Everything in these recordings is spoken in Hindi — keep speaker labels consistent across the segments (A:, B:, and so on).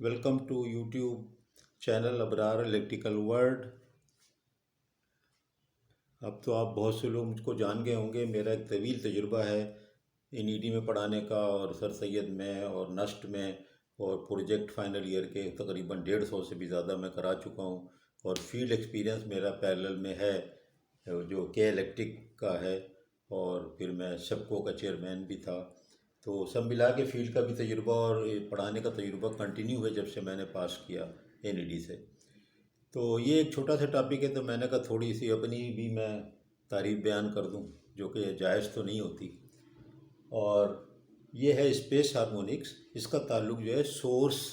A: Welcome to YouTube channel Abrar electrical world. अब तो आप बहुत से लोग मुझको जान गए होंगे। मेरा एक तवील तजुर्बा है एनईडी में पढ़ाने का, और सर सैयद में और नस्ट में, और प्रोजेक्ट फाइनल ईयर के तकरीबन 150 से भी ज़्यादा मैं करा चुका हूँ। और फील्ड एक्सपीरियंस मेरा पैरेलल में है जो के इलेक्ट्रिक का है, और फिर मैं सबको का चेयरमैन भी था। तो सब मिला के फील्ड का भी तजुर्बा और ये पढ़ाने का तजुर्बा कंटिन्यू है जब से मैंने पास किया एनईडी से। तो ये एक छोटा सा टॉपिक है, तो मैंने कहा थोड़ी सी अपनी भी मैं तारीफ बयान कर दूं, जो कि जायज़ तो नहीं होती। और ये है स्पेस हार्मोनिक्स। इसका ताल्लुक जो है सोर्स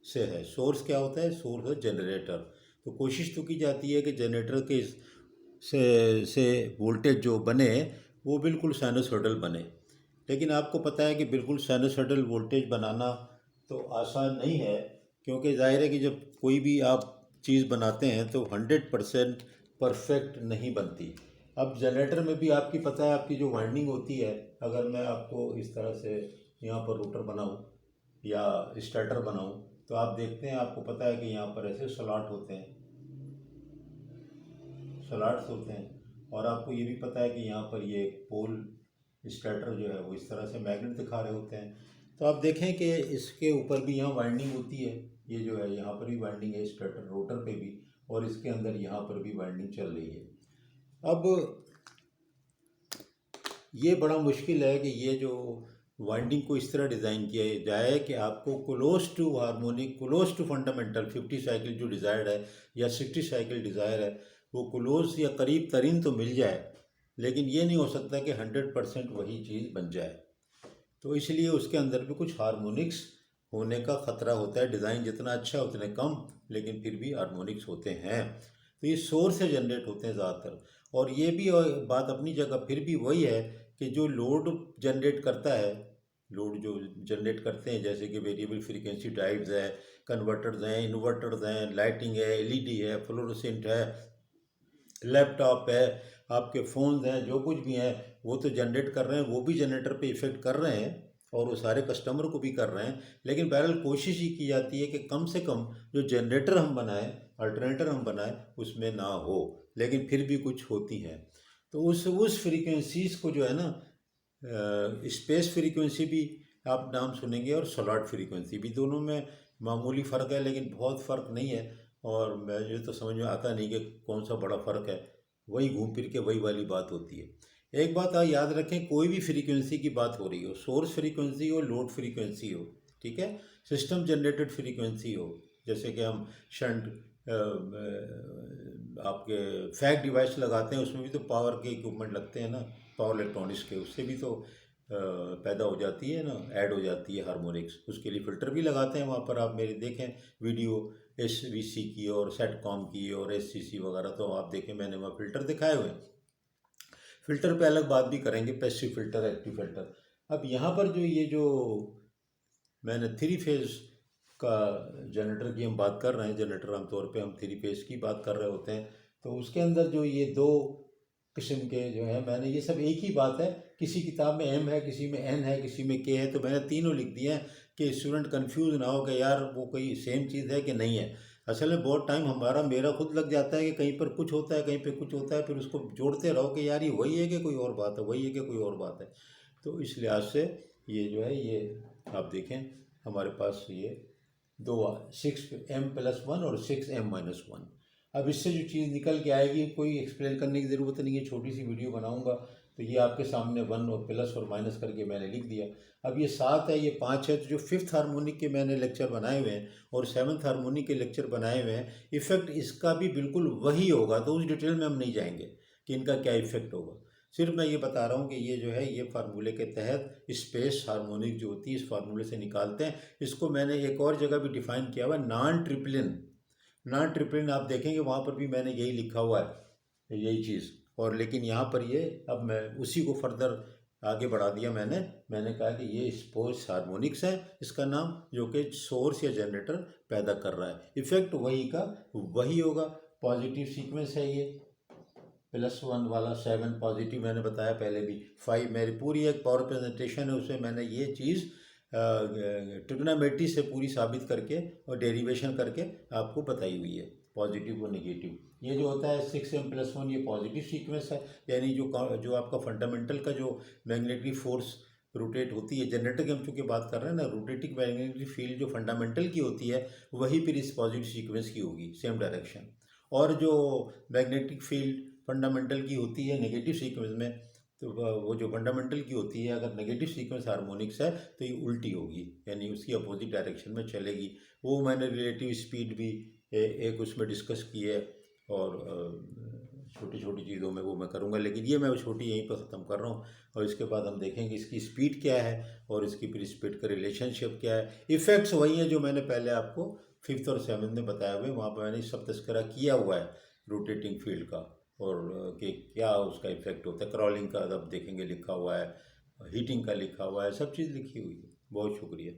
A: से है। सोर्स क्या होता है? सोर्स है जनरेटर। तो कोशिश तो की जाती है कि जनरेटर के से वोल्टेज जो बने वो बिल्कुल साइनसॉइडल बने। लेकिन आपको पता है कि बिल्कुल साइनसॉइडल वोल्टेज बनाना तो आसान नहीं है, क्योंकि जाहिर है कि जब कोई भी आप चीज़ बनाते हैं तो 100% परफेक्ट नहीं बनती। अब जनरेटर में भी आपकी पता है, आपकी जो वाइंडिंग होती है, अगर मैं आपको इस तरह से यहाँ पर रोटर बनाऊँ या स्टार्टर बनाऊँ, तो आप देखते हैं, आपको पता है कि यहाँ पर ऐसे स्लॉट होते हैं, स्लॉट्स होते हैं। और आपको ये भी पता है कि यहाँ पर ये पोल स्टार्टर जो है वो इस तरह से मैग्नेट दिखा रहे होते हैं। तो आप देखें कि इसके ऊपर भी यहाँ वाइंडिंग होती है। ये जो है यहाँ पर भी वाइंडिंग है स्टार्टर रोटर पे भी, और इसके अंदर यहाँ पर भी वाइंडिंग चल रही है। अब ये बड़ा मुश्किल है कि ये जो वाइंडिंग को इस तरह डिज़ाइन किया जाए कि आपको close to harmonic, close to fundamental 50 cycle जो डिज़ायर्ड है या 60 साइकिल डिज़ायर है, वो क्लोज या करीब तरीन तो मिल जाए, लेकिन ये नहीं हो सकता कि 100% वही चीज़ बन जाए। तो इसलिए उसके अंदर भी कुछ हार्मोनिक्स होने का ख़तरा होता है। डिज़ाइन जितना अच्छा उतने कम, लेकिन फिर भी हार्मोनिक्स होते हैं। तो ये सोर्स से जनरेट होते हैं ज़्यादातर। और ये भी बात अपनी जगह फिर भी वही है कि जो लोड जनरेट करता है, लोड जो जनरेट करते हैं, जैसे कि वेरिएबल फ्रीक्वेंसी ड्राइव्स है, कन्वर्टर्स हैं, इन्वर्टर्स हैं, लाइटिंग है, एलईडी है, फ्लोरोसेंट है, लैपटॉप है, आपके फ़ोन हैं, जो कुछ भी हैं वो तो जनरेट कर रहे हैं, वो भी जनरेटर पे इफ़ेक्ट कर रहे हैं, और वो सारे कस्टमर को भी कर रहे हैं। लेकिन बहरहाल कोशिश ही की जाती है कि कम से कम जो जनरेटर हम बनाएं, अल्टरनेटर हम बनाएं, उसमें ना हो, लेकिन फिर भी कुछ होती हैं। तो उस फ्रीक्वेंसीज़ को जो है ना, स्पेस फ्रीक्वेंसी भी आप नाम सुनेंगे, और स्लॉट फ्रीक्वेंसी भी, दोनों में मामूली फ़र्क है, लेकिन बहुत फ़र्क नहीं है। और मुझे तो समझ में आता नहीं कि कौन सा बड़ा फ़र्क है। वही घूम फिर के वही वाली बात होती है। एक बात आप याद रखें, कोई भी फ्रीक्वेंसी की बात हो रही हो, सोर्स फ्रीक्वेंसी हो, लोड फ्रीक्वेंसी हो, ठीक है, सिस्टम जनरेटेड फ्रीक्वेंसी हो, जैसे कि हम शंट आपके फैक डिवाइस लगाते हैं, उसमें भी तो पावर के इक्विपमेंट लगते हैं ना, पावर इलेक्ट्रॉनिक्स के, उससे भी तो पैदा हो जाती है ना, ऐड हो जाती है हार्मोनिक्स। उसके लिए फ़िल्टर भी लगाते हैं। वहाँ पर आप मेरे देखें वीडियो SVC की और सेटकॉम की और SCC वगैरह, तो आप देखें मैंने वहाँ फ़िल्टर दिखाए हुए हैं। फ़िल्टर पे अलग बात भी करेंगे, पैसिव फ़िल्टर, एक्टिव फ़िल्टर। अब यहाँ पर जो मैंने थ्री फेज़ का जनरेटर की हम बात कर रहे हैं, जनरेटर आमतौर पे हम थ्री फेज़ की बात कर रहे होते हैं, तो उसके अंदर जो ये दो किस्म के जो है, मैंने ये सब एक ही बात है, किसी किताब में M है, किसी में N है, किसी में K है, तो मैंने तीनों लिख दिए हैं कि स्टूडेंट कंफ्यूज ना हो कि यार वो कोई सेम चीज़ है कि नहीं है। असल में बहुत टाइम मेरा खुद लग जाता है कि कहीं पर कुछ होता है, कहीं पर कुछ होता है, फिर उसको जोड़ते रहो कि यार ये वही है कि कोई और बात है, वही है कि कोई और बात है। तो इस लिहाज से ये जो है, ये आप देखें हमारे पास ये दो 6M+1 और 6M-1। अब इससे जो चीज़ निकल के आएगी, कोई एक्सप्लेन करने की ज़रूरत नहीं है, छोटी सी वीडियो बनाऊंगा तो ये आपके सामने 1 और प्लस और माइनस करके मैंने लिख दिया। अब ये 7 है, ये 5 है, तो जो 5th हार्मोनिक के मैंने लेक्चर बनाए हुए हैं और 7th हार्मोनिक के लेक्चर बनाए हुए हैं, इफ़ेक्ट इसका भी बिल्कुल वही होगा। तो उस डिटेल में हम नहीं जाएंगे कि इनका क्या इफ़ेक्ट होगा। सिर्फ मैं ये बता रहा हूँ कि ये जो है, ये फार्मूले के तहत स्पेस हार्मोनिक जो होती है, इस फार्मूले से निकालते हैं। इसको मैंने एक और जगह भी डिफाइन किया हुआ है, नॉन ट्रिप्लिन। नॉन ट्रिप्लिन आप देखेंगे वहाँ पर भी मैंने यही लिखा हुआ है, यही चीज़। और लेकिन यहाँ पर ये, अब मैं उसी को फर्दर आगे बढ़ा दिया। मैंने कहा कि ये स्पेस हार्मोनिक्स है इसका नाम, जो कि सोर्स या जनरेटर पैदा कर रहा है। इफेक्ट वही का वही होगा। पॉजिटिव सीक्वेंस है ये, +1 वाला 7 पॉजिटिव मैंने बताया पहले भी। 5 मेरी पूरी एक पावर प्रेजेंटेशन है, उसमें मैंने ये चीज़ ट्रिग्नोमेट्री से पूरी साबित करके और डेरिवेशन करके आपको बताई हुई है, पॉजिटिव और नेगेटिव। ये जो होता है 6m+1 ये पॉजिटिव सीक्वेंस है, यानी जो आपका फंडामेंटल का जो मैग्नेटिक फोर्स रोटेट होती है, जनरेटर की हम चूँकि बात कर रहे हैं ना, रोटेटिंग मैग्नेटिक फील्ड जो फंडामेंटल की होती है वही फिर इस पॉजिटिव सीक्वेंस की होगी, सेम डायरेक्शन। और जो मैग्नेटिक फील्ड फंडामेंटल की होती है नेगेटिव सीक्वेंस में, तो वो जो फंडामेंटल की होती है अगर नेगेटिव सीक्वेंस हार्मोनिक्स है तो ये उल्टी होगी, यानी उसकी अपोजिट डायरेक्शन में चलेगी। वो मैंने रिलेटिव स्पीड भी एक उसमें डिस्कस की है, और छोटी छोटी चीज़ों में वो मैं करूँगा, लेकिन ये मैं छोटी यहीं पर ख़त्म कर रहा हूँ। और इसके बाद हम देखेंगे इसकी स्पीड क्या है और इसकी फिर स्पीड का रिलेशनशिप क्या है। इफ़ेक्ट्स वही हैं जो मैंने पहले आपको 5th और 7th में बताया हुआ है, वहाँ पर मैंने सब तस्करा किया हुआ है रोटेटिंग फील्ड का, और कि क्या उसका इफेक्ट होता है। क्रॉलिंग का अब देखेंगे लिखा हुआ है, हीटिंग का लिखा हुआ है, सब चीज़ लिखी हुई है। बहुत शुक्रिया।